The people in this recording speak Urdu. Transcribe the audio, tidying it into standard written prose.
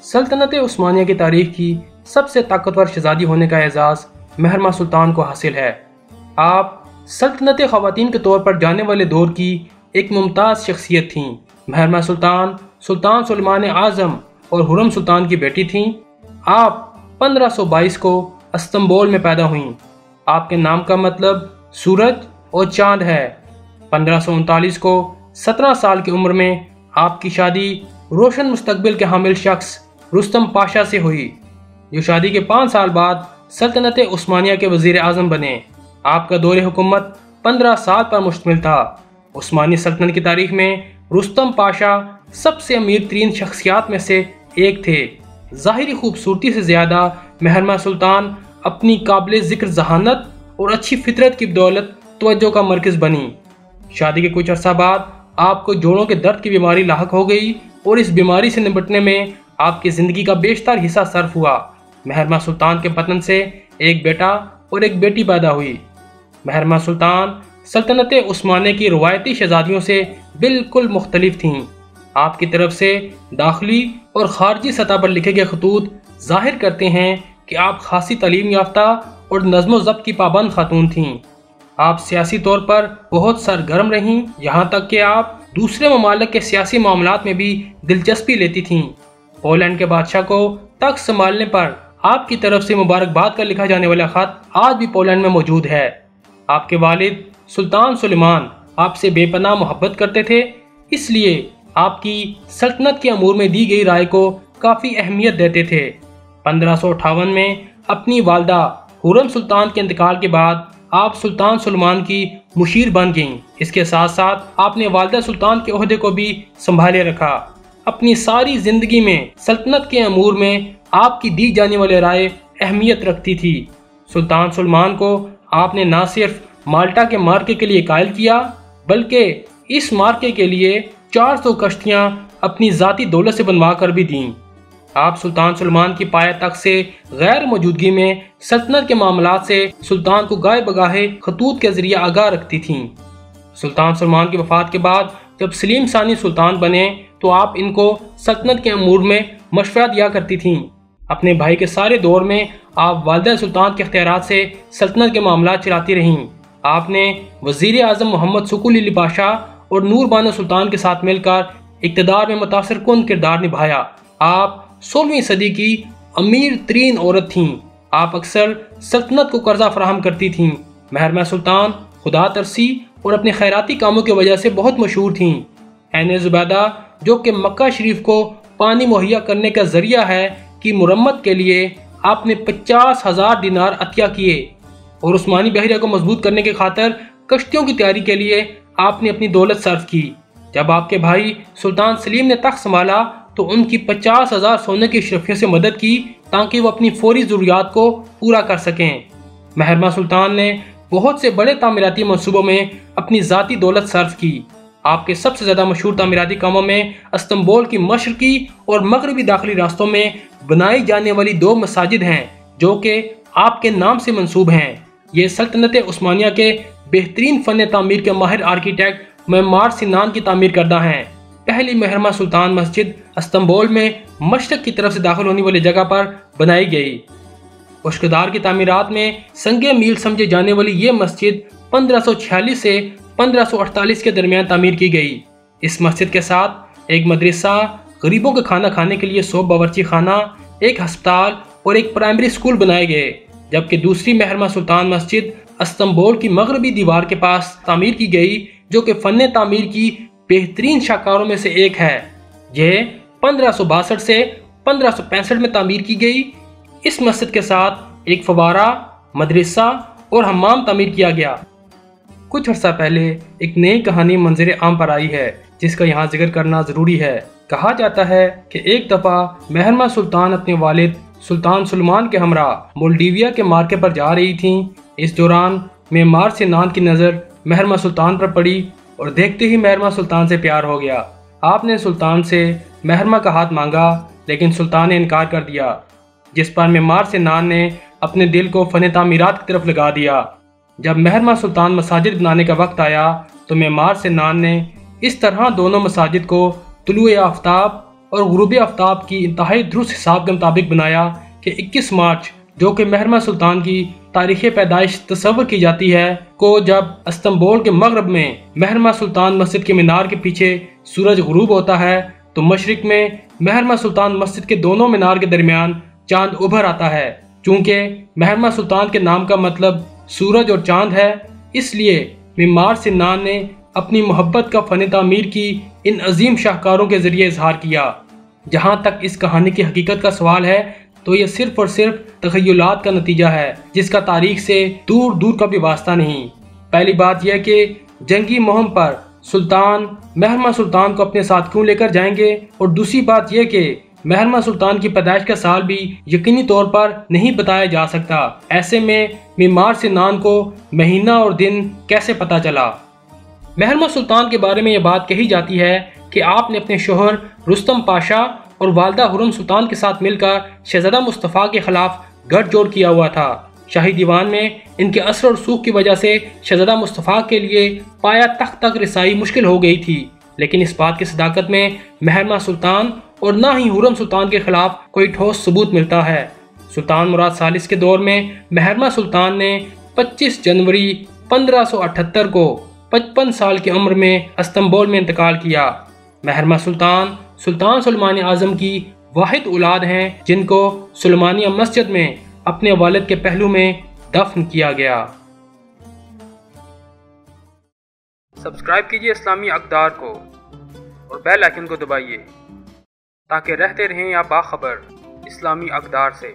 سلطنت عثمانیہ کی تاریخ کی سب سے طاقتور شہزادی ہونے کا اعزاز مہرمہ سلطان کو حاصل ہے۔ آپ سلطنت خواتین کے طور پر جانے والے دور کی ایک ممتاز شخصیت تھیں۔ مہرمہ سلطان سلطان سلیمان اعظم اور خرم سلطان کی بیٹی تھیں۔ آپ 1522 کو استنبول میں پیدا ہوئیں۔ آپ کے نام کا مطلب سورج اور چاند ہے۔ 1539 کو 17 سال کی عمر میں آپ کی شادی روشن مستقبل کے حامل شخص رستم پاشا سے ہوئی، جو شادی کے 5 سال بعد سلطنت عثمانیہ کے وزیر اعظم بنے۔ آپ کا دور حکومت 15 سال پر مشتمل تھا۔ عثمانی سلطنت کی تاریخ میں رستم پاشا سب سے امیر ترین شخصیات میں سے ایک تھے۔ ظاہری خوبصورتی سے زیادہ مہرمہ سلطان اپنی قابل ذکر ذہانت اور اچھی فطرت کی بدولت توجہ کا مرکز بنی۔ شادی کے کچھ عرصہ بعد آپ کو جوڑوں کے درد کی بیماری لاحق ہو گئی اور اس بیماری سے نمٹنے میں آپ کی زندگی کا بیشتر حصہ صرف ہوا۔ مہرمہ سلطان کے بطن سے ایک بیٹا اور ایک بیٹی پیدا ہوئی۔ مہرمہ سلطان سلطنت عثمانیہ کی روایتی شہزادیوں سے بالکل مختلف تھیں۔ آپ کی طرف سے داخلی اور خارجی سطح پر لکھے گئے خطوط ظاہر کرتے ہیں کہ آپ خاصی تعلیم یافتہ اور نظم و ضبط کی پابند خاتون تھیں۔ آپ سیاسی طور پر بہت سرگرم رہیں، یہاں تک کہ آپ دوسرے ممالک کے سیاسی معاملات میں بھی دلچسپی لیتی تھیں۔ پولینڈ کے بادشاہ کو تخت سنبھالنے پر آپ کی طرف سے مبارکباد کا لکھا جانے والا خط آج بھی پولینڈ میں موجود ہے۔ آپ کے والد سلطان سلیمان آپ سے بے پناہ محبت کرتے تھے، اس لیے آپ کی سلطنت کے امور میں دی گئی رائے کو کافی اہمیت دیتے تھے۔ 1558 میں اپنی والدہ خرم سلطان کے انتقال کے بعد آپ سلطان سلیمان کی مشیر بن گئیں۔ اس کے ساتھ ساتھ آپ نے والدہ سلطان کے عہدے کو بھی سنبھالے رکھا۔ اپنی ساری زندگی میں سلطنت کے امور میں آپ کی دی جانے والی رائے اہمیت رکھتی تھی۔ سلطان سلیمان کو آپ نے نہ صرف مالٹا کے مارکے کے لیے قائل کیا، بلکہ اس مارکے کے لیے 400 کشتیاں اپنی ذاتی دولت سے بنوا کر بھی دیں۔ آپ سلطان سلیمان کی پایہ تخت سے غیر موجودگی میں سلطنت کے معاملات سے سلطان کو گاہے بگاہے خطوط کے ذریعے آگاہ رکھتی تھیں۔ سلطان سلیمان کی وفات کے بعد جب سلیم ثانی سلطان بنے تو آپ ان کو سلطنت کے امور میں مشورہ دیا کرتی تھیں۔ اپنے بھائی کے سارے دور میں آپ والدہ سلطان کے اختیارات سے سلطنت کے معاملات چلاتی رہیں۔ آپ نے وزیر اعظم محمد سکول علی پاشا اور نور بانو سلطان کے ساتھ مل کر اقتدار میں متاثر کن کردار نبھایا۔ آپ 16ویں صدی کی امیر ترین عورت تھیں۔ آپ اکثر سلطنت کو قرضہ فراہم کرتی تھیں۔ مہرمہ سلطان خدا ترسی اور اپنے خیراتی کاموں کی وجہ سے بہت مشہور تھیں۔ عین زبیدہ جو کہ مکہ شریف کو پانی مہیا کرنے کا ذریعہ ہے کی مرمت کے لیے آپ نے 50,000 دینار عطیہ کیے، اور عثمانی بحریہ کو مضبوط کرنے کی خاطر کشتیوں کی تیاری کے لیے آپ نے اپنی دولت صرف کی۔ جب آپ کے بھائی سلطان سلیم نے تخت سنبھالا تو ان کی 50,000 سونے کی اشرفیوں سے مدد کی تاکہ وہ اپنی فوری ضروریات کو پورا کر سکیں۔ مہرمہ سلطان نے بہت سے بڑے تعمیراتی منصوبوں میں اپنی ذاتی دولت صرف کی۔ آپ کے سب سے زیادہ مشہور تعمیراتی کاموں میں استنبول کی مشرقی اور مغربی داخلی راستوں میں بنائی جانے والی 2 مساجد ہیں جو کہ آپ کے نام سے منسوب ہیں۔ یہ سلطنت عثمانیہ کے بہترین فن تعمیر کے ماہر آرکیٹیکٹ معمار سنان کی تعمیر کردہ ہیں۔ پہلی مہرمہ سلطان مسجد استنبول میں مشرق کی طرف سے داخل ہونے والی جگہ پر بنائی گئی۔ اشکدار کی تعمیرات میں سنگ میل سمجھے جانے والی یہ مسجد 1546 سے 1548 کے درمیان تعمیر کی گئی۔ اس مسجد کے ساتھ ایک مدرسہ، غریبوں کے کھانا کھانے کے لیے 100 باورچی خانہ، ایک ہسپتال اور ایک پرائمری اسکول بنائے گئے، جبکہ دوسری مہرمہ سلطان مسجد استنبول کی مغربی دیوار کے پاس تعمیر کی گئی جو کہ فن تعمیر کی بہترین شاہکاروں میں سے ایک ہے۔ یہ 1562 سے 1565 میں تعمیر کی گئی۔ اس مسجد کے ساتھ ایک فوارہ، مدرسہ اور حمام تعمیر کیا گیا۔ کچھ عرصہ پہلے ایک نئی کہانی منظر عام پر آئی ہے جس کا یہاں ذکر کرنا ضروری ہے۔ کہا جاتا ہے کہ ایک دفعہ مہرمہ سلطان اپنے والد سلطان سلیمان کے ہمراہ مولڈیویا کے مارکے پر جا رہی تھیں۔ اس دوران معمار سنان کی نظر مہرمہ سلطان پر پڑی اور دیکھتے ہی مہرمہ سلطان سے پیار ہو گیا۔ آپ نے سلطان سے مہرمہ کا ہاتھ مانگا لیکن سلطان نے انکار کر دیا، جس پر معمار سنان نے اپنے دل کو فن تعمیرات کی طرف لگا دیا۔ جب مہرماں سلطان مساجد بنانے کا وقت آیا تو معمار سنان نے اس طرح دونوں مساجد کو طلوع آفتاب اور غروب آفتاب کی انتہائی درست حساب کے مطابق بنایا کہ 21 مارچ جو کہ مہرماں سلطان کی تاریخ پیدائش تصور کی جاتی ہے کو جب استنبول کے مغرب میں مہرماں سلطان مسجد کے مینار کے پیچھے سورج غروب ہوتا ہے تو مشرق میں مہرماں سلطان مسجد کے دونوں مینار کے درمیان چاند ابھر آتا ہے۔ چونکہ مہرماں سلطان کے نام کا مطلب سورج اور چاند ہے، اس لیے معمار سنان نے اپنی محبت کا فن تعمیر کی ان عظیم شاہکاروں کے ذریعے اظہار کیا۔ جہاں تک اس کہانی کی حقیقت کا سوال ہے تو یہ صرف اور صرف تخیلات کا نتیجہ ہے جس کا تاریخ سے دور دور کا بھی واسطہ نہیں۔ پہلی بات یہ کہ جنگی مہم پر سلطان مہرماں سلطان کو اپنے ساتھ کیوں لے کر جائیں گے، اور دوسری بات یہ کہ مہرماں سلطان کی پیدائش کا سال بھی یقینی طور پر نہیں بتایا جا سکتا۔ ایسے میں معمار سنان کو مہینہ اور دن کیسے پتہ چلا؟ مہرماں سلطان کے بارے میں یہ بات کہی جاتی ہے کہ آپ نے اپنے شوہر رستم پاشا اور والدہ خرم سلطان کے ساتھ مل کر شہزادہ مصطفیٰ کے خلاف گٹھ جوڑ کیا ہوا تھا۔ شاہی دیوان میں ان کے اثر اور سوکھ کی وجہ سے شہزادہ مصطفیٰ کے لیے پایا تخت تک رسائی مشکل ہو گئی تھی، لیکن اس بات کی صداقت میں مہرماں سلطان اور نہ ہی خرم سلطان کے خلاف کوئی ٹھوس ثبوت ملتا ہے۔ سلطان مراد ثالث کے دور میں مہرماں سلطان نے 25 جنوری 1578 کو 55 سال کی عمر میں استنبول میں انتقال کیا۔ مہرماں سلطان سلطان سلمان اعظم کی واحد اولاد ہیں جن کو سلیمانیہ مسجد میں اپنے والد کے پہلو میں دفن کیا گیا۔ سبسکرائب کیجئے اسلامی اقدار کو اور بیل آئیکن کو دبائیے تاکہ رہتے رہیں آپ باخبر اسلامی اقدار سے۔